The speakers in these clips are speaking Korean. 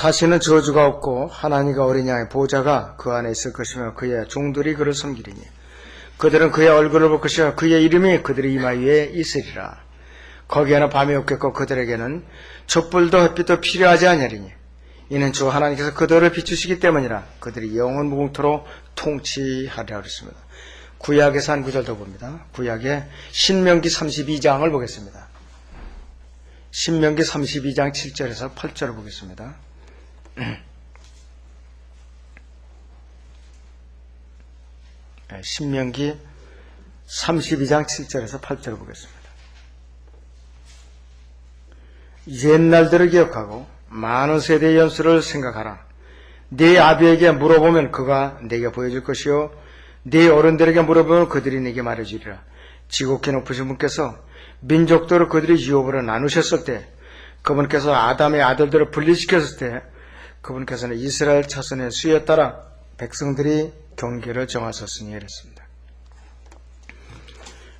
다시는 저주가 없고 하나님과 어린 양의 보좌가 그 안에 있을 것이며 그의 종들이 그를 섬기리니 그들은 그의 얼굴을 볼 것이며 그의 이름이 그들의 이마 위에 있으리라. 거기에는 밤이 없겠고 그들에게는 촛불도 햇빛도 필요하지 아니하리니 이는 주 하나님께서 그들을 비추시기 때문이라. 그들이 영원 무궁토록 통치하리라 그랬습니다. 구약에서 한 구절 더 봅니다. 구약의 신명기 32장을 보겠습니다. 신명기 32장 7절에서 8절을 보겠습니다. 신명기 32장 7절에서 8절을 보겠습니다. 옛날들을 기억하고 많은 세대의 연수를 생각하라. 네 아비에게 물어보면 그가 네게 보여줄 것이요 네 어른들에게 물어보면 그들이 네게 말해주리라. 지극히 높으신 분께서 민족들을 그들의 유업으로 나누셨을 때 그분께서 아담의 아들들을 분리시켰을 때 그분께서는 이스라엘 자손의 수에 따라 백성들이 경계를 정하셨으니 이랬습니다.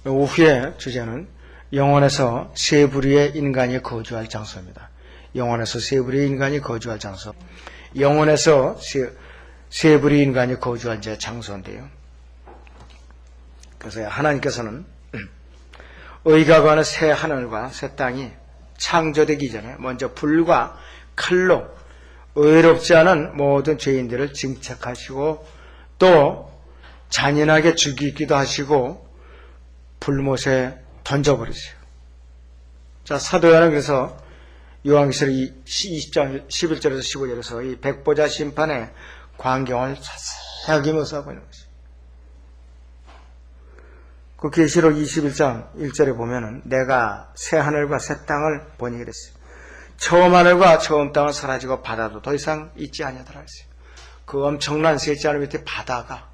오후의 주제는 영원에서 세 부류의 인간이 거주할 장소입니다. 영원에서 세 부류의 인간이 거주할 장소. 영원에서 세 부류의 인간이 거주할 장소인데요. 그래서 하나님께서는 의가 거하는 새 하늘과 새 땅이 창조되기 전에 먼저 불과 칼로 의롭지 않은 모든 죄인들을 징책하시고 또 잔인하게 죽이기도 하시고 불못에 던져버리세요. 자, 사도 요한은 그래서 요한계시록 20장 11절에서 15절에서 이 백보자 심판의 광경을 자세하게 묘사하고 있는 것이죠. 그 계시록 21장 1절에 보면은 내가 새 하늘과 새 땅을 보니 그랬어요. 처음 하늘과 처음 땅은 사라지고 바다도 더 이상 있지 아니하더라 했어요. 그 엄청난 셋째 하늘 밑에 바다가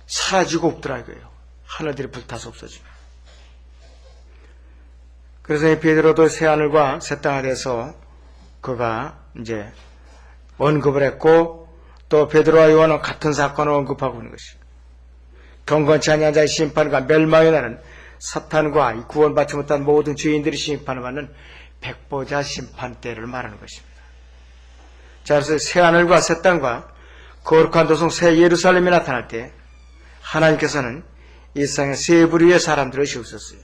사라지고 없더라 이거예요. 하늘들이 불타서 없어지고. 그래서 이 베드로도 새 하늘과 새 땅에 대해서 그가 이제 언급을 했고 또 베드로와 요한은 같은 사건을 언급하고 있는 것이에요. 경건치 아니한 자의 심판과 멸망의 날은 사탄과 구원받지 못한 모든 죄인들이 심판을 받는 백보자 심판 때를 말하는 것입니다. 자, 그래서 새 하늘과 새 땅과 거룩한 도성 새 예루살렘이 나타날 때 하나님께서는 이 세상에 세 부류의 사람들을 세우셨어요.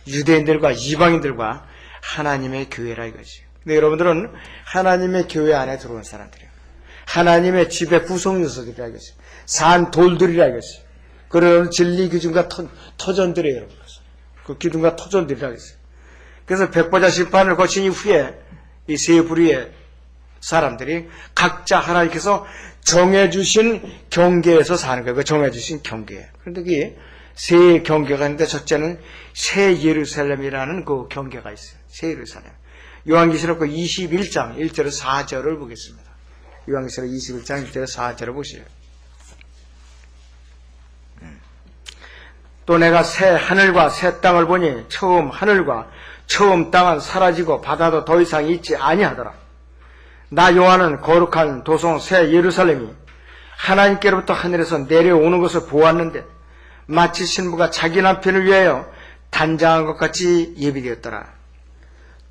유대인들과 이방인들과 하나님의 교회라 이거지. 근데 여러분들은 하나님의 교회 안에 들어온 사람들이에요. 하나님의 집의 구성 요소들이라 이거지. 산 돌들이라 이거지. 그런 진리 기준과 터전들이에요, 여러분. 그 기둥과 터전들이라 이거지. 그래서 백보자 심판을 거친 이후에 이 세 부류의 사람들이 각자 하나님께서 정해주신 경계에서 사는 거예요. 그 정해주신 경계. 그런데 이게 세 경계가 있는데 첫째는 새 예루살렘이라는 그 경계가 있어요. 새 예루살렘. 요한계시록 21장 1절에서 4절을 보겠습니다. 요한계시록 21장 1절에서 4절을 보시죠. 또 내가 새 하늘과 새 땅을 보니 처음 하늘과 처음 땅은 사라지고 바다도 더 이상 있지 아니하더라. 나 요한은 거룩한 도성 새 예루살렘이 하나님께로부터 하늘에서 내려오는 것을 보았는데 마치 신부가 자기 남편을 위하여 단장한 것 같이 예비되었더라.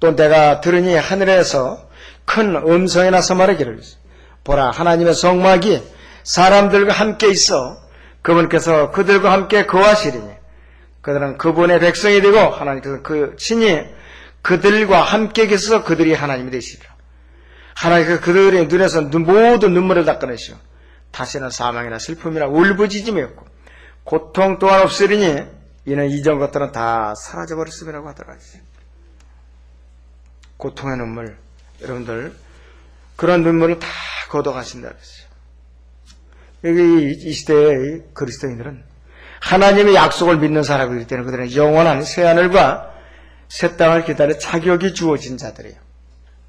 또 내가 들으니 하늘에서 큰 음성이 나서 말하기를 보라 하나님의 성막이 사람들과 함께 있어 그분께서 그들과 함께 거하시리니 그들은 그분의 백성이 되고 하나님께서 그 친히 그들과 함께 계셔서 그들이 하나님이 되시리라. 하나님께서 그들의 눈에서 모든 눈물을 닦아내시오. 다시는 사망이나 슬픔이나 울부짖음이 없고 고통 또한 없으리니 이는 이전 것들은 다 사라져버렸음이라고 하더라. 고통의 눈물, 여러분들 그런 눈물을 다 걷어가신다 그랬어요. 여기 이 시대의 그리스도인들은 하나님의 약속을 믿는 사람이기 때문에 그들은 영원한 새하늘과 새 땅을 기다려 자격이 주어진 자들이에요.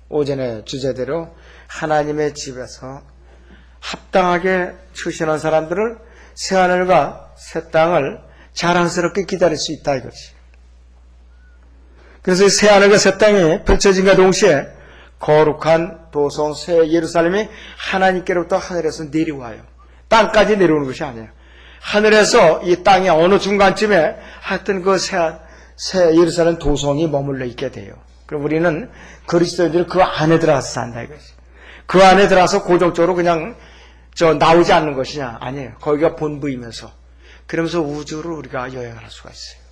오전에 주제대로 하나님의 집에서 합당하게 출신한 사람들을 새하늘과 새 땅을 자랑스럽게 기다릴 수 있다 이거지. 그래서 새하늘과 새 땅이 펼쳐진과 동시에 거룩한 도성 새 예루살렘이 하나님께로부터 하늘에서 내려와요. 땅까지 내려오는 것이 아니에요. 하늘에서 이 땅의 어느 중간쯤에 하여튼 그 새 예루살렘 도성이 머물러 있게 돼요. 그럼 우리는 그리스도인들이 그 안에 들어가서 산다 이것이. 그 안에 들어가서 고정적으로 그냥 나오지 않는 것이냐? 아니에요. 거기가 본부이면서 그러면서 우주를 우리가 여행할 수가 있어요.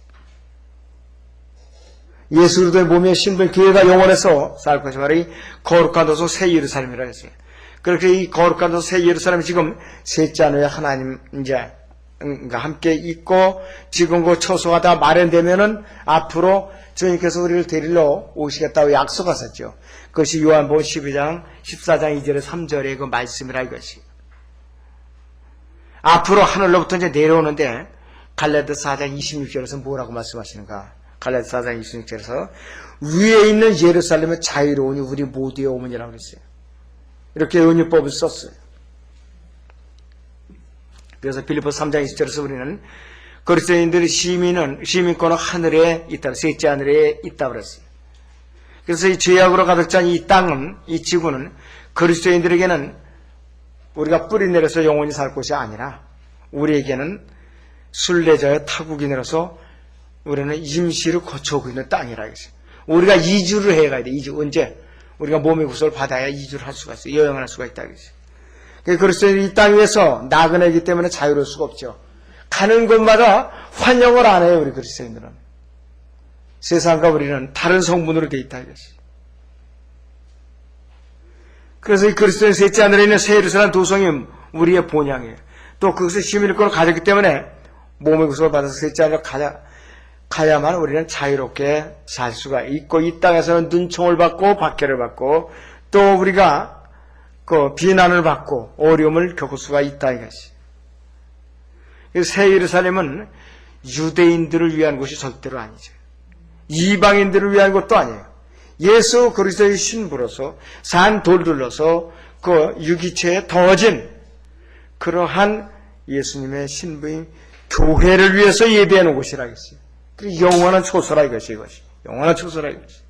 예수 그리스도의 몸의 신분 교회가 영원해서 살 것이 바로 이 거룩한 도서 새 예루살렘이라 했어요. 그렇게 이 거룩한 도서 새 예루살렘이 지금 셋째 하늘에 하나님 이제 함께 있고 지금 그 처소가 다 마련되면은 앞으로 주님께서 우리를 데리러 오시겠다고 약속하셨죠. 그것이 요한복음 12장 14장 2절에 3절의 그 말씀이라 이것이. 앞으로 하늘로부터 이제 내려오는데 갈라디아서 4장 26절에서 뭐라고 말씀하시는가? 갈라디아서 4장 26절에서 위에 있는 예루살렘의 자유로우니 우리 모두의 오문이라고 그랬어요. 이렇게 은유법을 썼어요. 그래서 빌립보서 3장 20절에서 우리는 그리스도인들의 시민권은 하늘에 있다. 셋째 하늘에 있다고 그랬어요. 그래서 이 죄악으로 가득 찬 이 땅은, 이 지구는 그리스도인들에게는 우리가 뿌리 내려서 영원히 살 곳이 아니라 우리에게는 순례자의 타국인으로서 우리는 임시로 거쳐오고 있는 땅이라 했어요. 우리가 이주를 해가야 돼. 이주. 언제? 우리가 몸의 구속을 받아야 이주를 할 수가 있어요. 여행을 할 수가 있다 그랬어요. 그리스도인들이 이 땅 위에서 나그네이기 때문에 자유로울 수가 없죠. 가는 곳마다 환영을 안 해요. 우리 그리스도인들은. 세상과 우리는 다른 성분으로 되어 있다 이것이. 그래서 이 그리스도인 셋째 하늘에 있는 새 예루살렘 도성이 우리의 본향이에요. 또 그것을 시민권을 가졌기 때문에 몸의 구속을 받아서 셋째 하늘로 가야만 우리는 자유롭게 살 수가 있고 이 땅에서는 눈총을 받고 박해를 받고 또 우리가 그 비난을 받고 어려움을 겪을 수가 있다 이것이. 새 예루살렘은 유대인들을 위한 곳이 절대로 아니죠. 이방인들을 위한 것도 아니에요. 예수 그리스도의 신부로서 산 돌둘러서 그 유기체에 더해진 그러한 예수님의 신부인 교회를 위해서 예배해 놓은 곳이라 했어요. 영원한 초소라 이것이. 영원한 초소라 이것이.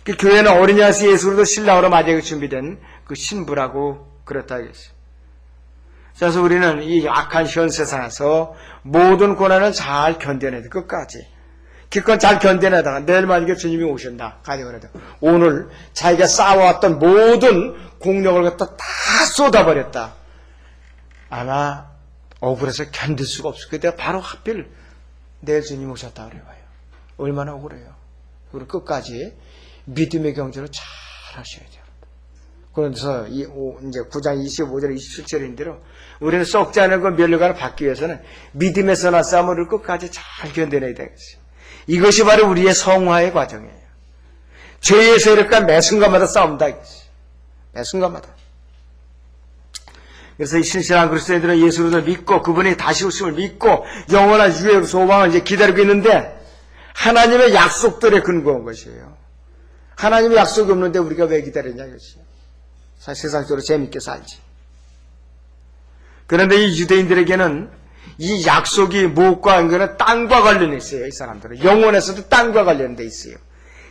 그 교회는 어린이 안에서 예수 그리스도 신랑으로 맞이하기 준비된 그 신부라고 그랬다 이것이. 그래서 우리는 이 악한 현 세상에서 모든 고난을 잘 견뎌내야 돼. 끝까지. 기껏 잘 견뎌내다가 내일 만약에 주님이 오신다. 가정을 해도 오늘 자기가 쌓아왔던 모든 공력을 갖다 다 쏟아버렸다. 아마 억울해서 견딜 수가 없을 거예요. 내가 바로 하필 내일 주님 오셨다 그래요. 얼마나 억울해요. 그리고 끝까지 믿음의 경주를 잘 하셔야 돼요. 그래서 이제 9장 25절 27절인대로 우리는 썩지 않은 그 면류관을 받기 위해서는 믿음에서 난 싸움을 끝까지 잘 견뎌내야 되겠어요. 이것이 바로 우리의 성화의 과정이에요. 죄의 세력과 매 순간마다 싸운다 이것이. 매 순간마다. 그래서 이 신실한 그리스도인들은 예수 그리스도를 믿고 그분이 다시 오심을 믿고 영원한 유의 소망을 이제 기다리고 있는데 하나님의 약속들에 근거한 것이에요. 하나님의 약속이 없는데 우리가 왜 기다리냐 이것이에요. 사실 세상적으로 재밌게 살지. 그런데 이 유대인들에게는 이 약속이 무엇과 관계는 땅과 관련해 있어요. 이 사람들은 영혼에서도 땅과 관련돼 있어요.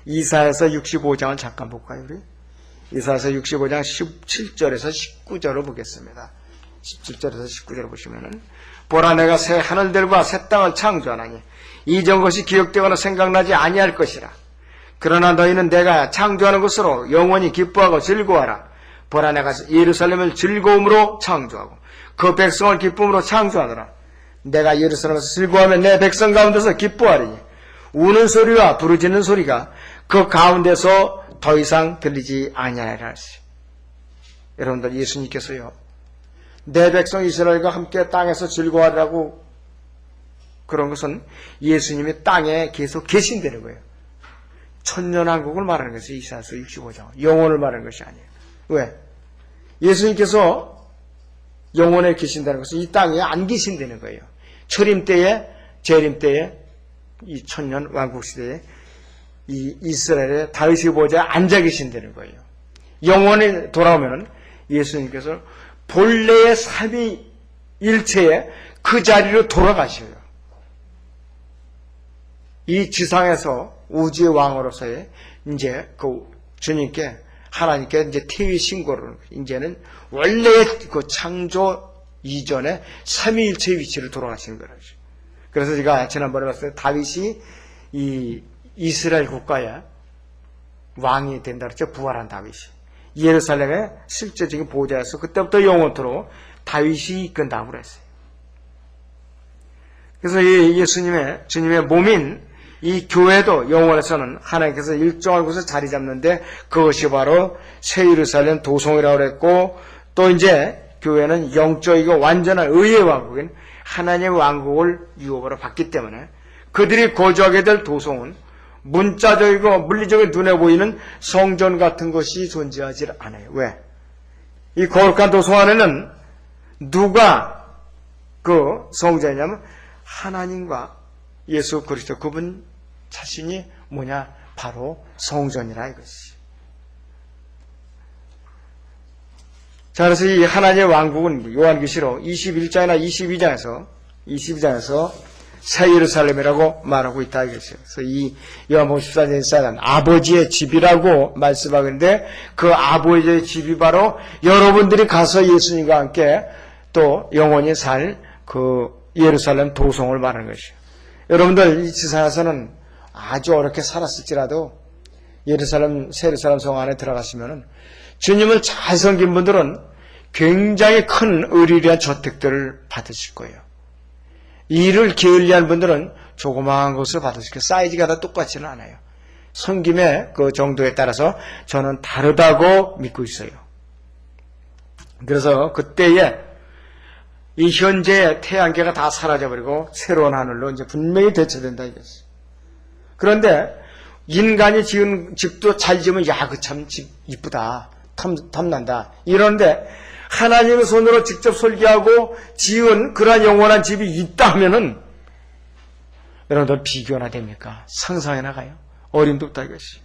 이사야서 65장을 잠깐 볼까요? 우리 이사야서 65장 17절에서 19절을 보겠습니다. 17절에서 19절을 보시면은 보라 내가 새 하늘들과 새 땅을 창조하나니 이전 것이 기억되거나 생각나지 아니할 것이라. 그러나 너희는 내가 창조하는 것으로 영원히 기뻐하고 즐거워하라. 보라 내가 예루살렘을 즐거움으로 창조하고 그 백성을 기쁨으로 창조하더라. 내가 예루살렘에서 즐거워하면 내 백성 가운데서 기뻐하리니 우는 소리와 부르짖는 소리가 그 가운데서 더 이상 들리지 아니하리라 하시. 여러분들 예수님께서요 내 백성 이스라엘과 함께 땅에서 즐거워하라고 그런 것은 예수님이 땅에 계속 계신다는 거예요. 천년왕국을 말하는 것이 이사야서 65장 영혼을 말하는 것이 아니에요. 왜? 예수님께서 영혼에 계신다는 것은 이 땅에 안 계신다는 거예요. 초림 때에 재림 때에 이 천년 왕국 시대에 이 이스라엘의 다윗의 보좌에 앉아 계신다는 거예요. 영혼이 돌아오면은 예수님께서 본래의 삼위일체에 그 자리로 돌아가셔요. 이 지상에서 우주의 왕으로서의 이제 그 주님께 하나님께 이제 태위 신고를 이제는 원래의 그 창조 이전에 삼위일체의 위치를 돌아가시는 거라죠. 그래서 제가 지난번에 봤을 때 다윗이 이 이스라엘 국가에 왕이 된다 그랬죠. 부활한 다윗이. 예루살렘의 실제적인 보호자였어. 그때부터 영원토록 다윗이 이끈다고 그랬어요. 그래서 이 주님의 몸인 이 교회도 영원에서는 하나님께서 일정한 곳에 자리 잡는데 그것이 바로 새 예루살렘 도성이라고 그랬고, 또 이제 교회는 영적이고 완전한 의의 왕국인 하나님의 왕국을 유업으로 받기 때문에 그들이 거주하게 될 도성은 문자적이고 물리적인 눈에 보이는 성전 같은 것이 존재하지 않아요. 왜? 이 거룩한 도성 안에는 누가 그 성전이냐면 하나님과 예수 그리스도 그분 자신이 뭐냐? 바로 성전이라 이것이. 자, 그래서 이 하나님의 왕국은 요한계시록 21장이나 22장에서 새 예루살렘이라고 말하고 있다 이것이요. 그래서 이 요한복음 14장 14장 아버지의 집이라고 말씀하는데 그 아버지의 집이 바로 여러분들이 가서 예수님과 함께 또 영원히 살 그 예루살렘 도성을 말하는 것이요. 여러분들 이 지상에서는 아주 어렵게 살았을지라도 새 예루살렘 성 안에 들어가시면은 주님을 잘 섬긴 분들은 굉장히 큰 의리한 저택들을 받으실 거예요. 이를 게을리한 분들은 조그마한 것을 받으실 거예요. 사이즈가 다 똑같지는 않아요. 섬김의 그 정도에 따라서 저는 다르다고 믿고 있어요. 그래서 그때에 이 현재의 태양계가 다 사라져버리고 새로운 하늘로 이제 분명히 대체된다 이거지. 그런데 인간이 지은 집도 잘 지으면 야, 그 참 집 이쁘다. 탐난다. 이런데 하나님의 손으로 직접 설계하고 지은 그러한 영원한 집이 있다 하면은 여러분들 비교나 됩니까? 상상해나 가요? 어림도 없다 이것이.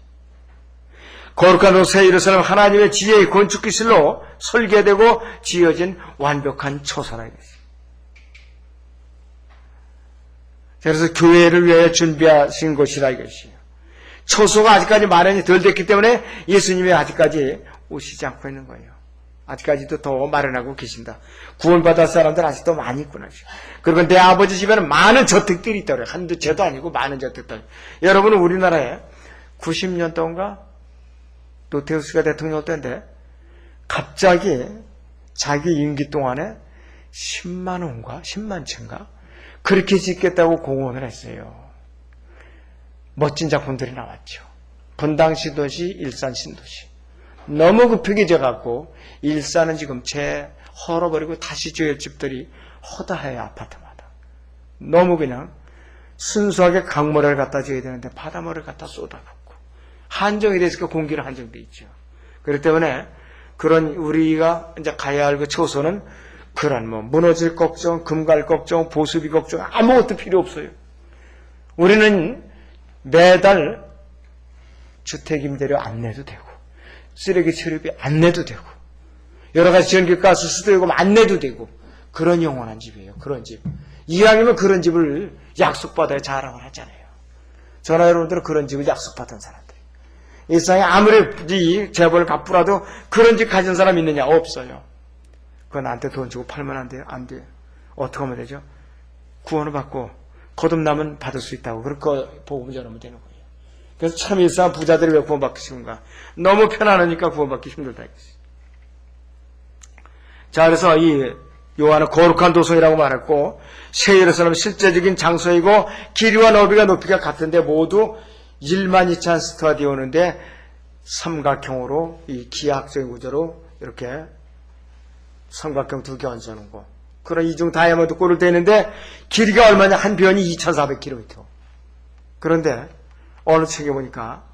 거룩한 새 예루살렘 하나님의 지혜의 건축기술로 설계되고 지어진 완벽한 초소라 이것이. 그래서 교회를 위해 준비하신 곳이라 이것이에요. 초소가 아직까지 마련이 덜 됐기 때문에 예수님이 아직까지 오시지 않고 있는 거예요. 아직까지도 더 마련하고 계신다. 구원받을 사람들 아직도 많이 있구나. 그리고 내 아버지 집에는 많은 저택들이 있다고요. 한두 채도 아니고 많은 저택들. 여러분은 우리나라에 90년 동안가 노태우스가 대통령 때인데 갑자기 자기 임기 동안에 10만 원가 10만 채인가 그렇게 짓겠다고 공언을 했어요. 멋진 작품들이 나왔죠. 분당 신도시, 일산 신도시. 너무 급하게 져갖고 일산은 지금 헐어버리고 다시 지을 집들이 허다해요. 아파트마다. 너무 그냥 순수하게 강모래를 갖다 지어야 되는데 바닷물을 갖다 쏟아붓고 한정이 됐으니까 공기는 한정돼 있죠. 그렇기 때문에 그런 우리가 이제 가야 할 그 초소는 그런 무너질 걱정, 금갈 걱정, 보수비 걱정 아무것도 필요 없어요. 우리는 매달 주택임대료 안 내도 되고 쓰레기 처리비 안 내도 되고 여러 가지 전기가스 수도요금 안 내도 되고 그런 영원한 집이에요. 그런 집. 이왕이면 그런 집을 약속받아야 자랑을 하잖아요. 저나 여러분들은 그런 집을 약속받은 사람들. 일상에 아무리 재벌 갑부라도 그런 집 가진 사람 있느냐? 없어요. 그거 나한테 돈 주고 팔면 안 돼요? 안 돼요. 어떻게 하면 되죠? 구원을 받고 거듭나면 받을 수 있다고. 그렇게 복음 전하면 되는 거예요. 그래서 참 일상 부자들이 왜 구원받기 쉬운가? 너무 편안하니까 구원받기 힘들다. 자, 그래서 이 요한은 거룩한 도성이라고 말했고 새 예루살렘은 실제적인 장소이고 길이와 너비가 높이가 같은데 모두 1만 2천 스타디에 오는데 삼각형으로 이 기하학적인 구조로 이렇게 삼각형 두 개 얹어놓은 거. 그런 이중 다이아몬드 꼴을 되는데 길이가 얼마냐? 한 변이 2,400km. 그런데 어느 책에 보니까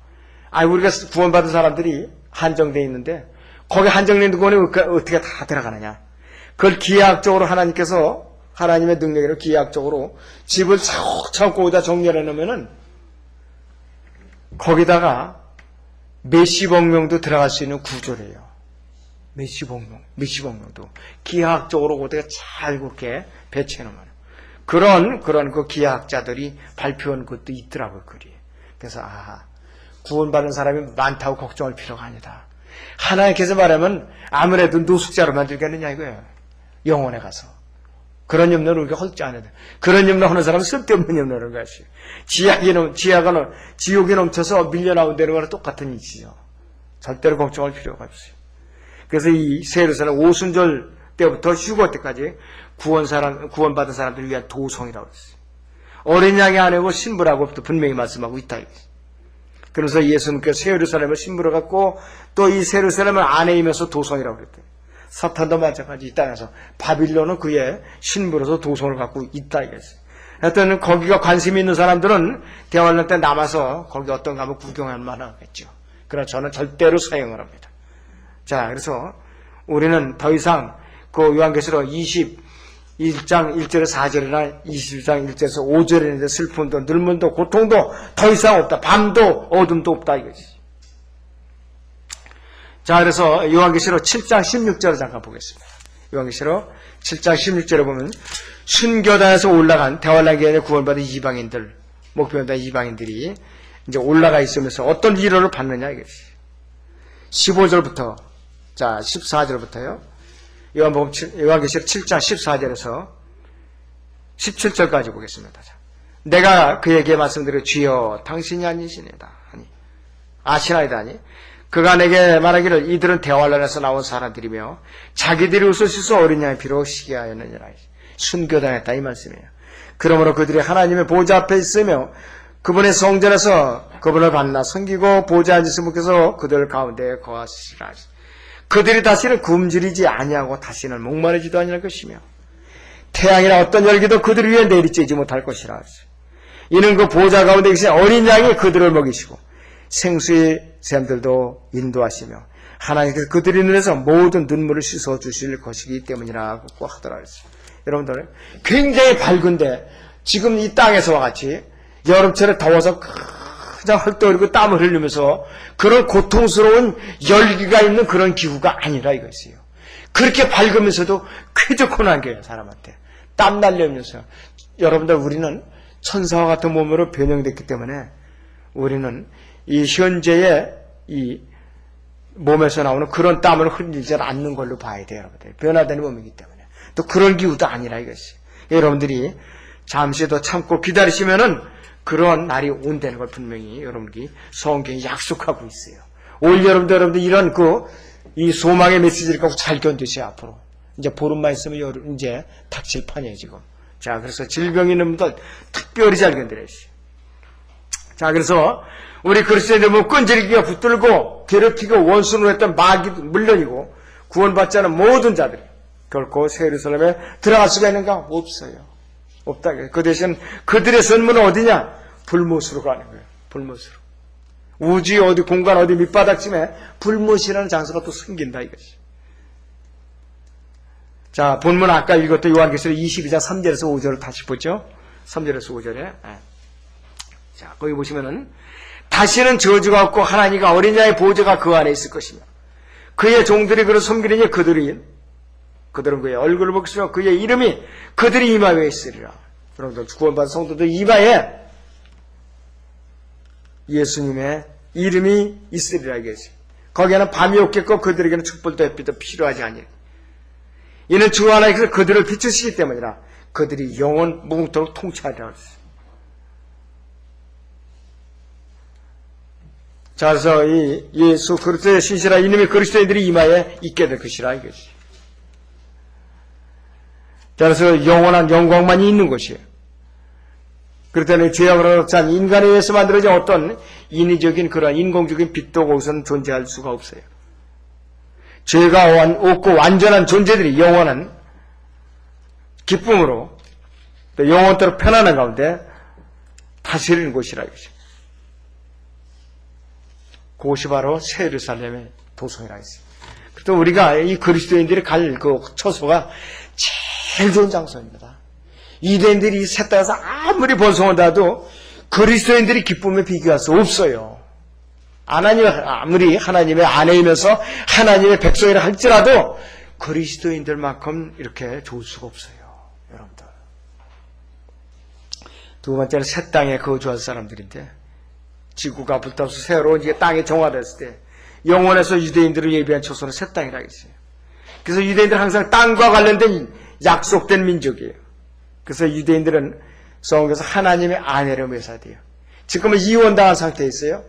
우리가 구원받은 사람들이 한정되어 있는데 거기 한정된 구원이 어떻게 다 들어가느냐? 그걸 기하학적으로 하나님께서 하나님의 능력으로 기하학적으로 집을 차곡차곡 거기다 정렬해 놓으면은 거기다가 몇십억 명도 들어갈 수 있는 구조래요. 몇십억 명도 기하학적으로 거기다가 잘 그렇게 배치해 놓으면 그런 그 기하학자들이 발표한 것도 있더라고요. 글이. 그래서 구원받은 사람이 많다고 걱정할 필요가 아니다. 하나님께서 말하면 아무래도 노숙자로 만들겠느냐 이거예요. 영혼에 가서. 그런 염려를 우리가 헐지 않아야 돼. 그런 염려하는 사람은 쓸데없는 염려라는 것이. 지옥이 넘쳐서 밀려나온다는 거랑 똑같은 이치죠. 절대로 걱정할 필요가 없어요. 그래서 이 새 예루살렘 오순절 때부터 휴거 때까지 구원받은 사람들을 위한 도성이라고 했어요. 어린 양의 아내고 신부라고 또 분명히 말씀하고 있다. 그래서 예수님께서 새 예루살렘을 신부로 갖고 또 이 새 예루살렘을 아내이면서 도성이라고 그랬대요. 사탄도 마찬가지 이 땅에서 바빌론은 그의 신부로서 도성을 갖고 있다 이거지. 하여튼 거기가 관심이 있는 사람들은 대환란 때 남아서 거기 어떤가 한번 구경할 만하겠죠. 그러나 저는 절대로 사용을 합니다. 자, 그래서 우리는 더 이상 그 요한계시록 21장 1절에서 4절이나 22장 1절에서 5절에 슬픔도 눈물도 고통도 더 이상 없다. 밤도 어둠도 없다 이거지. 자, 그래서 요한계시록 7장 16절을 잠깐 보겠습니다. 요한계시록 7장 16절에 보면 순교단에서 올라간 대환란기에 구원받은 이방인들, 목표받은 이방인들이 이제 올라가 있으면서 어떤 위로를 받느냐 이것이. 15절부터 자 14절부터요. 요한계시록 7장 14절에서 17절까지 보겠습니다. 자, 내가 그에게 말씀드려 주여 당신이 아니시니다 하니 아시나이다 하니 그가 내게 말하기를 이들은 대환란에서 나온 사람들이며 자기들이 웃을 수 있어 어린 양의 피로 시기하였느니라. 순교당했다 이 말씀이에요. 그러므로 그들이 하나님의 보좌 앞에 있으며 그분의 성전에서 그분을 만나 섬기고 보좌에 앉으신 분께서 그들 가운데 거하시리라. 그들이 다시는 굶주리지 아니하고 다시는 목마르지도 아니할 것이며 태양이나 어떤 열기도 그들 위에 내리쬐지 못할 것이라. 이는 그 보좌 가운데 계신 어린 양이 그들을 먹이시고 생수의 샘들도 인도하시며 하나님께서 그들의 눈에서 모든 눈물을 씻어주실 것이기 때문이라고 하더라. 여러분들 굉장히 밝은데 지금 이 땅에서와 같이 여름철에 더워서 그냥 헐떡이고 땀을 흘리면서 그런 고통스러운 열기가 있는 그런 기후가 아니라 이것이에요. 그렇게 밝으면서도 쾌적한 게요. 사람한테 땀 날리면서. 여러분들 우리는 천사와 같은 몸으로 변형됐기 때문에 우리는 이 현재의 이 몸에서 나오는 그런 땀을 흘리지 않는 걸로 봐야 돼요. 여러분들 변화되는 몸이기 때문에. 또 그런 기후도 아니라 이것이. 여러분들이 잠시 더 참고 기다리시면은 그런 날이 온다는 걸 분명히 여러분들이 성경이 약속하고 있어요. 올 여러분들 이런 이 소망의 메시지를 갖고 잘 견디세요. 앞으로 이제 보름만 있으면 이제 닥칠 판이에요 지금. 자, 그래서 질병 있는 분들 특별히 잘 견디래시. 자, 그래서 우리 그리스도인들 보면 끈질기가 붙들고 괴롭히고 원수로 했던 마귀도 물론이고 구원받지 않은 모든 자들이 결코 새 예루살렘에 들어갈 수가 있는가? 없어요. 없다. 그 대신 그들의 선문은 어디냐? 불못으로 가는 거예요. 불못으로. 우주의 어디 공간 어디 밑바닥쯤에 불못이라는 장소가 또 생긴다 이것이. 자, 본문 아까 읽었던 요한계시록 22장 3절에서 5절을 다시 보죠. 3절에서 5절에. 자, 거기 보시면은 다시는 저주가 없고 하나님과 어린 양의 보좌가 그 안에 있을 것이며 그의 종들이 그를 섬기리니 그들은 그의 얼굴을 보시며 그의 이름이 그들이 이마에 있으리라. 여러분들 구원받은 성도들 이마에 예수님의 이름이 있으리라 이것이. 거기에는 밤이 없겠고 그들에게는 촛불도 햇빛도 필요하지 아니라. 이는 주 하나님께서 그들을 비추시기 때문이라. 그들이 영원 무궁토록 통치하리라 했어요. 자, 그래서 이 예수 그리스도의 신실한 이름이 그리스도인들이 이마에 있게 될 것이라 이것이. 자, 그래서 영원한 영광만이 있는 것이에요. 그렇다면 죄악으로 산 인간에 의해서 만들어진 어떤 인위적인 그런 인공적인 빛도 거기서는 존재할 수가 없어요. 죄가 없고 완전한 존재들이 영원한 기쁨으로 또 영원토록 편안한 가운데 다스리는 곳이라 이것이. 그것이 바로 새 예루살렘의 도성이라 했어요. 또 우리가 이 그리스도인들이 갈 그 처소가 제일 좋은 장소입니다. 유대인들이 새 땅에서 아무리 번성을 다도 그리스도인들이 기쁨에 비교할 수 없어요. 아무리 하나님의 아내이면서 하나님의 백성이라 할지라도 그리스도인들만큼 이렇게 좋을 수가 없어요. 여러분들. 두 번째는 새 땅에 거주할 사람들인데 지구가 불타서 새로운 이제 땅에 정화됐을 때 영원에서 유대인들을 예비한 처소는 새 땅이라 했어요. 그래서 유대인들은 항상 땅과 관련된 약속된 민족이에요. 그래서 유대인들은 성경에서 하나님의 아내로 묘사돼요. 지금은 이혼당한 상태에 있어요.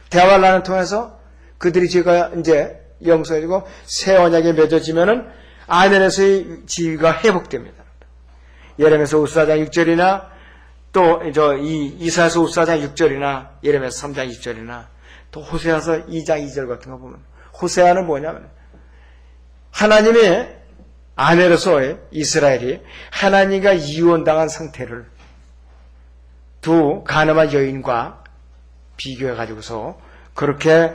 대화를 통해서 그들이 죄가 이제 용서해지고 새 언약에 맺어지면은 아내로서의 지위가 회복됩니다. 예레미야서 54장 6절이나 또 이사야서 54장 6절이나 예레미야서 3장 2절이나 또 호세아서 2장 2절 같은 거 보면 호세아는 뭐냐면 하나님의 아내로서의 이스라엘이 하나님과 이혼당한 상태를 두 가늠한 여인과 비교해 가지고서 그렇게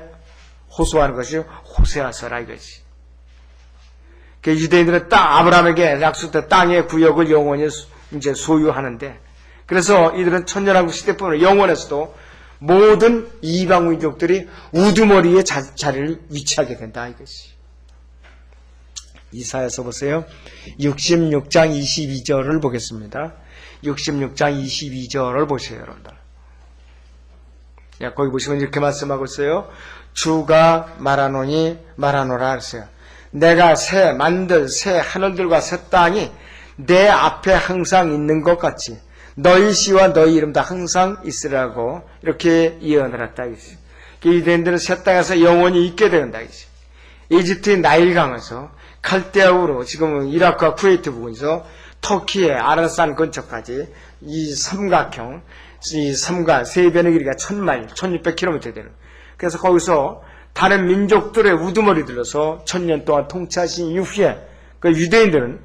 호소하는 것이 호세아서라 이거지. 유대인들은 아브라함에게 약속된 땅의 구역을 영원히 이제 소유하는데, 그래서 이들은 천년왕국 시대뿐만 영원에서도 모든 이방 민족들이 우두머리에 자리를 위치하게 된다 이것이. 이사야서 보세요. 66장 22절을 보겠습니다. 66장 22절을 보세요, 여러분들. 거기 보시면 이렇게 말씀하고 있어요. 주가 말하노라 했어요. 내가 만들 새 하늘들과 새 땅이 내 앞에 항상 있는 것 같이 너희 시와 너희 이름도 항상 있으라고 이렇게 예언을 했다. 유대인들은 새 땅에서 영원히 있게 된다. 이집트의 나일강에서 칼데아우로 지금은 이라크와 쿠웨이트 부근에서 터키의 아라산 근처까지 이 삼각형, 이 삼각 세 변의 길이가 1000마일, 1600km 되는. 그래서 거기서 다른 민족들의 우두머리 들어서 1000년 동안 통치하신 이후에 그 유대인들은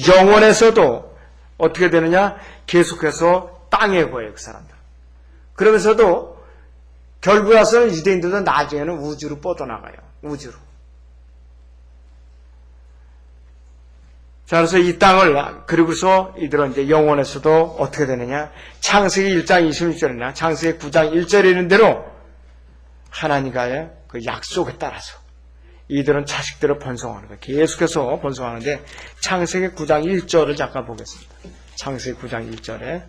영원에서도 어떻게 되느냐? 계속해서 땅에 거해요, 그 사람들. 그러면서도 결국 와서는 유대인들도 나중에는 우주로 뻗어나가요. 우주로. 자, 그래서 이 땅을, 그리고서 이들은 이제 영원에서도 어떻게 되느냐? 창세기 1장 26절이나 창세기 9장 1절에 있는 대로 하나님과의 그 약속에 따라서 이들은 자식들을 번성하는 거예요. 계속해서 번성하는데 창세기 9장 1절을 잠깐 보겠습니다. 창세기 9장 1절에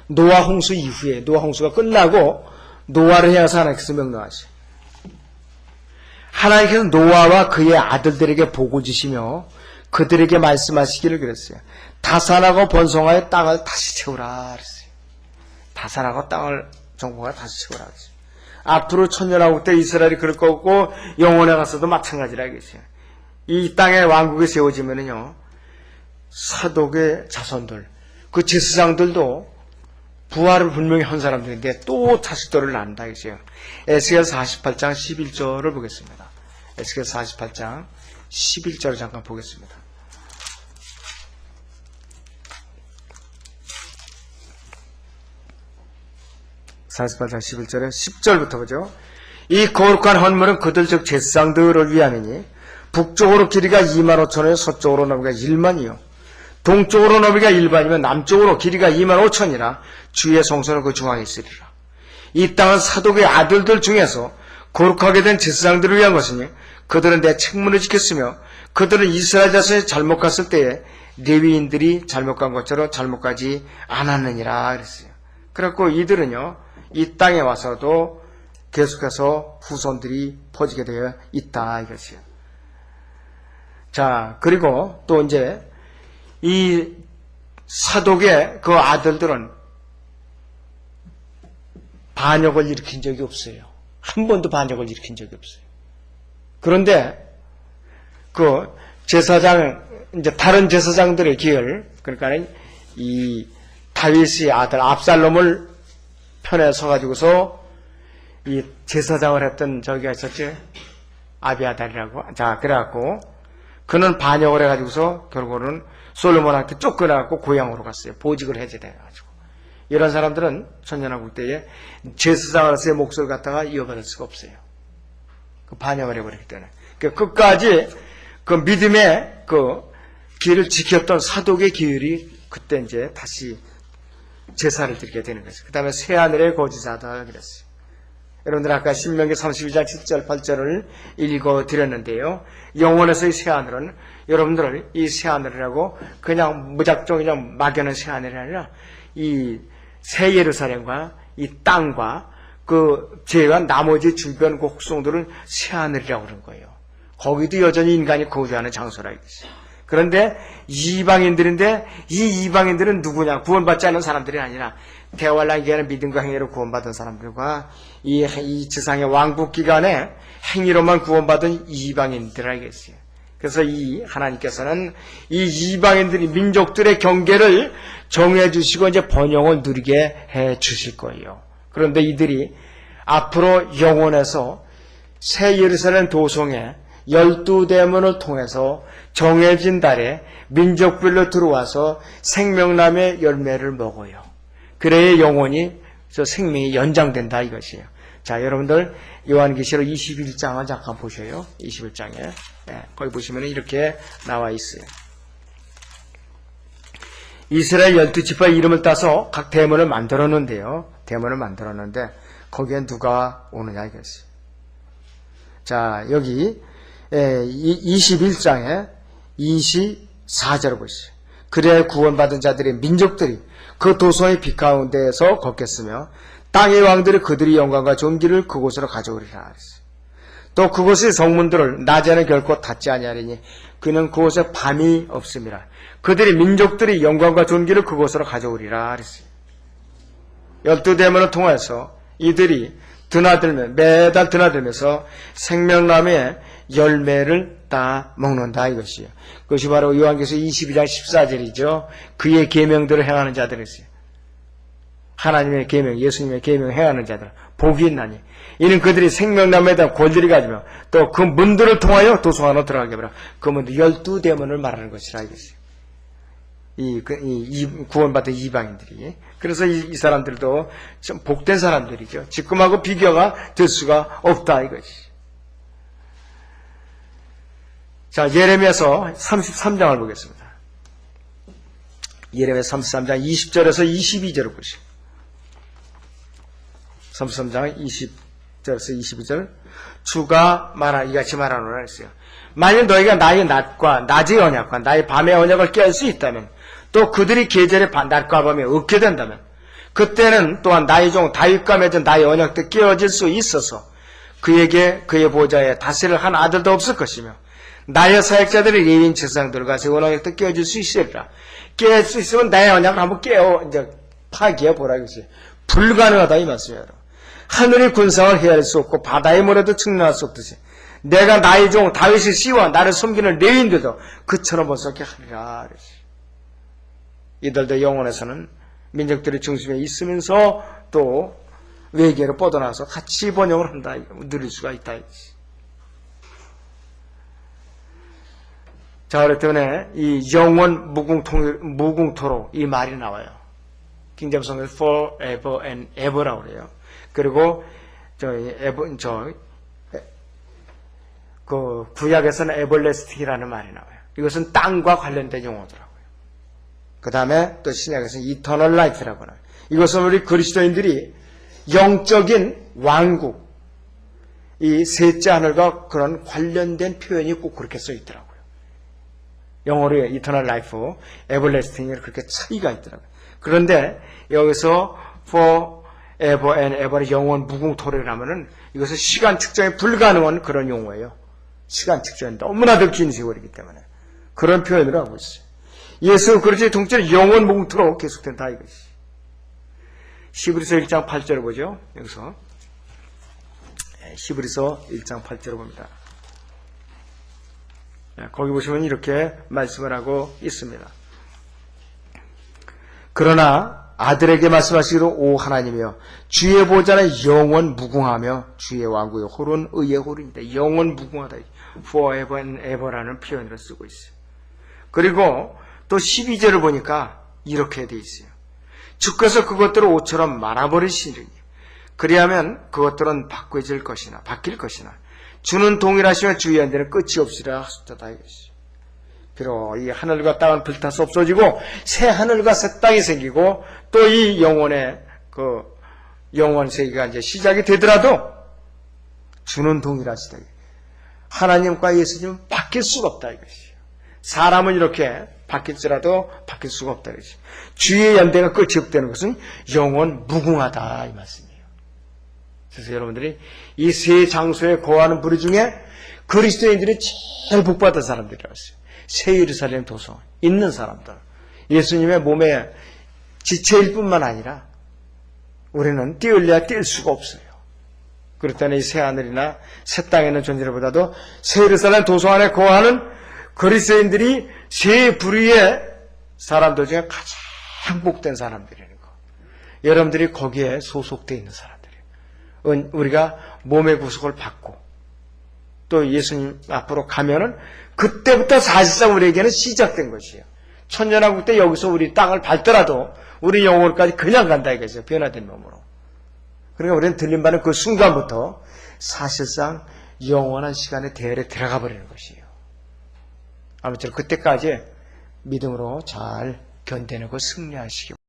노아 홍수 이후에 노아 홍수가 끝나고 노아를 향해서 하나님께서 명령하시죠. 하나님께서 노아와 그의 아들들에게 복을 주시며 그들에게 말씀하시기를 그랬어요. 다산하고 번성하여 땅을 다시 채우라 그랬어요. 다산하고 땅을 정복하여 다시 채우라 그랬어요. 앞으로 천년왕국 때 이스라엘이 그럴 거고 영원에 가서도 마찬가지라 이거죠. 이 땅에 왕국이 세워지면은요, 사독의 자손들, 그 제사장들도 부활을 분명히 한 사람들인데 또 자식들을 낳는다 이거죠. 에스겔 48장 11절을 보겠습니다. 에스겔 48장 11절을 잠깐 보겠습니다. (48장 11절에) 10절부터 보죠. 이 거룩한 헌물은 그들 즉 제사장들을 위함이니 북쪽으로 길이가 25,000이요 서쪽으로 너비가 1만이요 동쪽으로 너비가 1반이면 남쪽으로 길이가 25,000이라 주의 성소는 그 중앙에 있으리라. 이 땅은 사독의 아들들 중에서 거룩하게 된 제사장들을 위한 것이니 그들은 내 책문을 지켰으며 그들은 이스라엘 자손이 잘못 갔을 때에 레위인들이 잘못 간 것처럼 잘못 가지 않았느니라 그랬어요. 그래갖고 이들은요, 이 땅에 와서도 계속해서 후손들이 퍼지게 되어 있다 이것이요. 자, 그리고 또 이제 이 사독의 그 아들들은 반역을 일으킨 적이 없어요. 한 번도 반역을 일으킨 적이 없어요. 그런데 그 제사장, 이제 다른 제사장들의 계열, 그러니까 이 다윗의 아들 압살롬을 편에 서가지고서 이 제사장을 했던 저기가 있었지, 아비아달이라고. 자, 그래갖고 그는 반역을 해가지고서 결국은 솔로몬한테 쫓겨나갖고 고향으로 갔어요. 보직을 해제돼가지고. 이런 사람들은 천년왕국 때에 제사장으로서의 몫을 갖다가 이어받을 수가 없어요. 그 반역을 해버리기 때문에. 끝까지 그 믿음의 그 길을 지켰던 사독의 계율이 그때 이제 다시 제사를 드리게 되는 거죠. 그 다음에 새하늘의 거주자다 그랬어요. 여러분들 아까 신명기 32장 7절 8절을 읽어드렸는데요. 영원에서의 새하늘은 여러분들을 이 새하늘이라고 그냥 무작정 그냥 막연한 새하늘이 아니라 이 새 예루살렘과 이 땅과 그 죄와 나머지 주변 곡송들을 새하늘이라고 그러는 거예요. 거기도 여전히 인간이 거주하는 장소라 이거지. 그런데 이방인들인데 이 이방인들은 누구냐? 구원받지 않은 사람들이 아니라 대활란 기간에 믿음과 행위로 구원받은 사람들과 이 지상의 왕국 기간에 행위로만 구원받은 이방인들 알겠어요. 그래서 이 하나님께서는 이 이방인들이 민족들의 경계를 정해 주시고 이제 번영을 누리게 해 주실 거예요. 그런데 이들이 앞으로 영원에서 새 예루살렘 도성에 12대문을 통해서 정해진 달에 민족별로 들어와서 생명나무의 열매를 먹어요. 그래야 영원히 저 생명이 연장된다 이것이에요. 자, 여러분들 요한계시록 21장을 잠깐 보셔요. 21장에 거기 보시면 이렇게 나와 있어요. 이스라엘 12지파 이름을 따서 각 대문을 만들었는데요. 대문을 만들었는데 거기에 누가 오느냐 이것이에요. 자, 여기 21장에 24절을 보시죠. 그래야 구원받은 자들의 민족들이 그 도성의 빛 가운데에서 걷겠으며 땅의 왕들이 그들의 영광과 존귀를 그곳으로 가져오리라. 또 그곳의 성문들을 낮에는 결코 닫지 아니하리니 그는 그곳에 밤이 없음이라. 그들의 민족들이 영광과 존귀를 그곳으로 가져오리라. 12대문을 통해서 이들이 매달 드나들면서 생명나무의 열매를 따 먹는다 이것이요. 그것이 바로 요한계시록 22장 14절이죠. 그의 계명들을 행하는 자들이었어요. 하나님의 계명, 예수님의 계명을 행하는 자들 복이 있나니 이는 그들이 생명나무에 대한 권리를 가지며 또 그 문들을 통하여 도성 안으로 들어가게 하라. 그 문도 12대문을 말하는 것이라 이것이요. 이 구원받은 이방인들이. 그래서 이 사람들도 좀 복된 사람들이죠. 지금하고 비교가 될 수가 없다 이것이. 자, 예레미야서 33장을 보겠습니다. 예레미야 33장 20절에서 22절을 보시죠. 33장 20절에서 22절. 주가 이같이 말하노라 했어요. 만일 너희가 나의 낮과 낮의 언약과 나의 밤의 언약을 깨울 수 있다면 또 그들이 계절의 낮과 밤에 얻게 된다면 그때는 또한 나의 종 다윗과 맺은 나의 언약도 깨어질 수 있어서 그에게 그의 보좌에 다스릴 한 아들도 없을 것이며 나의 사역자들의 레위인 제사장들과 제 언약도 깨어질 수 있으리라. 깨울 수 있으면 나의 언약을 한번 파기해 보라 이것이 불가능하다 이 말씀이에요. 하늘의 군상을 헤아릴 수 없고 바다의 모래도 측량할 수 없듯이 내가 나의 종 다윗의 씨와 나를 섬기는 레위인들도 그처럼 벗어게 하리라. 이들도 영혼에서는 민족들의 중심에 있으면서 또 외계로 뻗어나서 같이 번영을 한다. 누릴 수가 있다. 자, 그렇기 때문에 이 영원 무궁토록 이 말이 나와요. 킹제임스성에서 forever and ever라고 그래요. 그리고 그 구약에서는 everlasting이라는 말이 나와요. 이것은 땅과 관련된 용어더라고요. 그 다음에 또 신약에서는 eternal life라고 나와요. 이것은 우리 그리스도인들이 영적인 왕국, 이 셋째 하늘과 그런 관련된 표현이 꼭 그렇게 써 있더라고요. 영어로 eternal life, everlasting이 그렇게 차이가 있더라고요. 그런데 여기서 forever and ever의 영원 무궁토록이라면은 이것은 시간 측정이 불가능한 그런 용어예요. 시간 측정이 너무나도 긴 세월이기 때문에 그런 표현을 하고 있어요. 예수 그리스도의 통치는 영원 무궁토록 계속된다 이것이. 히브리서 1장 8절을 보죠. 여기서 히브리서 1장 8절을 봅니다. 거기 보시면 이렇게 말씀을 하고 있습니다. 그러나 아들에게 말씀하시기로 오 하나님이여 주의 보좌는 영원 무궁하며 주의 왕국의 홀은 의의 홀인데 영원 무궁하다. forever and ever라는 표현을 쓰고 있어요. 그리고 또 12절을 보니까 이렇게 돼 있어요. 주께서 그것들을 옷처럼 말아버리시리니 그리하면 그것들은 바뀔 것이나 주는 동일하시며 주의 연대는 끝이 없으리라 하셨다 이것이. 비록 이 하늘과 땅은 불타서 없어지고 새 하늘과 새 땅이 생기고 또 이 영혼의 그 영원 세계가 이제 시작이 되더라도 주는 동일하시다. 하나님과 예수님은 바뀔 수가 없다 이것이에요. 사람은 이렇게 바뀔지라도 바뀔 수가 없다 이것이. 주의 연대가 끝이 없다는 것은 영원 무궁하다 이 말씀이에요. 그래서 여러분들이 이 세 장소에 거하는 부류 중에 그리스도인들이 제일 복받은 사람들이었어요. 새 예루살렘 도성 있는 사람들. 예수님의 몸에 지체일 뿐만 아니라 우리는 뛰어야 뛸 수가 없어요. 그렇다면 이 새하늘이나 새 땅에 있는 존재보다도 새 예루살렘 도성 안에 거하는 그리스도인들이 세 부류의 사람들 중에 가장 복된 사람들이라는 거. 여러분들이 거기에 소속되어 있는 사람들이에요. 우리가 몸의 구속을 받고 또 예수님 앞으로 가면은 그때부터 사실상 우리에게는 시작된 것이에요. 천년왕국 때 여기서 우리 땅을 밟더라도 우리 영혼까지 그냥 간다 이거죠. 변화된 몸으로. 그러니까 우리는 들림받는 그 순간부터 사실상 영원한 시간의 대열에 들어가 버리는 것이에요. 아무쪼록 그때까지 믿음으로 잘 견뎌내고 승리하시기 바랍니다.